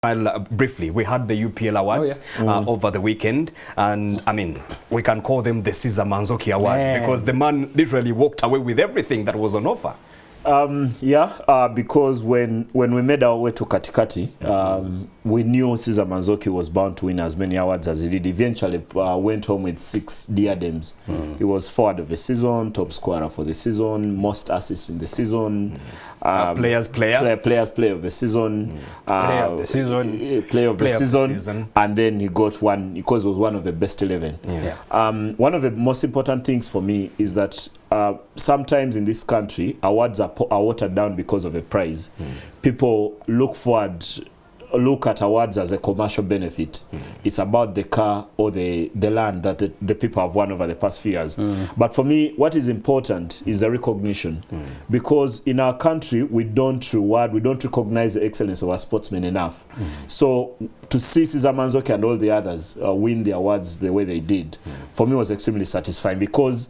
Briefly, we had the UPL awards over the weekend, and I mean, we can call them the CESAR MANKOZI awards because the man literally walked away with everything that was on offer. Because when we made our way to Katikati, we knew CESAR MANKOZI was bound to win as many awards as he did. Eventually went home with 6 diadems. He was forward of the season, top scorer for the season, most assists in the season, player of the season, player of the season, and then he got one because it was one of the best 11. One of the most important things for me is that sometimes in this country awards are watered down because of a prize. People look at awards as a commercial benefit. It's about the car or the land that the people have won over the past few years. But for me, what is important is the recognition. Because in our country, we don't recognize the excellence of our sportsmen enough. So to see CESAR MANKOZI and all the others win the awards the way they did, for me was extremely satisfying, because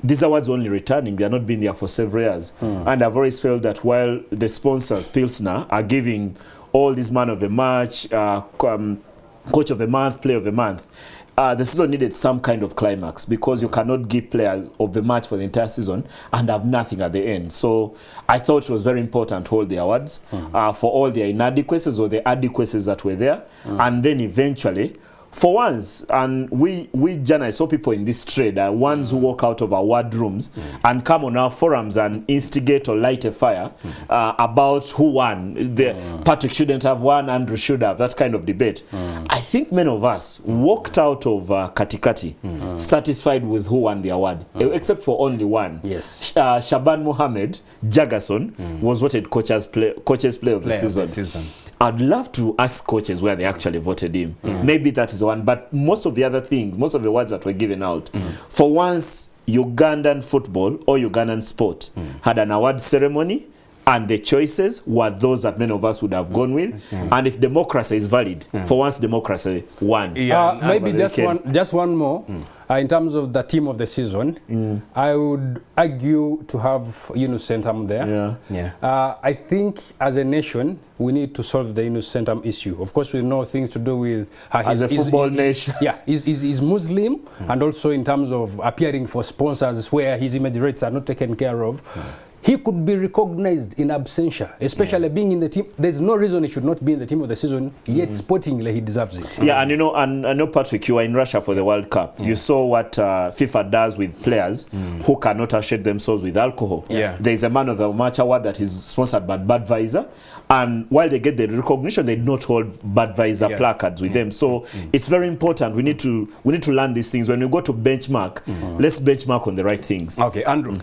these awards are only returning. They are not been there for several years. And I've always felt that while the sponsors, Pilsner, are giving all these man of the match, coach of the month, player of the month, the season needed some kind of climax, because you cannot give players of the match for the entire season and have nothing at the end. So I thought it was very important to hold the awards for all their inadequacies or the adequacies that were there. And then eventually, for once, and we journalists, saw people in this trade, ones who walk out of our ward rooms and come on our forums and instigate or light a fire about who won. Patrick shouldn't have won, Andrew should have, that kind of debate. I think many of us walked out of Katikati satisfied with who won the award, except for only one. Shaban Mohammed Jagason was voted coach's player of the season. I'd love to ask coaches where they actually voted him. Maybe that is the one, but most of the other things, most of the awards that were given out, for once Ugandan football or Ugandan sport had an award ceremony, and the choices were those that many of us would have gone with. And if democracy is valid, for once democracy won. Maybe just one more. In terms of the team of the season, I would argue to have Yunus Centum there. I think as a nation, we need to solve the Yunus Centum issue. Of course, we know things to do with as a football nation. He's Muslim, and also in terms of appearing for sponsors where his image rates are not taken care of. He could be recognized in absentia, especially being in the team. There's no reason he should not be in the team of the season, yet sportingly he deserves it. And you know, and I know, Patrick, you were in Russia for the World Cup. You saw what FIFA does with players who cannot associate themselves with alcohol. There's a man of the match award that is sponsored by Budweiser, and while they get the recognition, they not hold Budweiser placards with them. So it's very important. We need to learn these things. When we go to benchmark, let's benchmark on the right things. Okay, Andrew.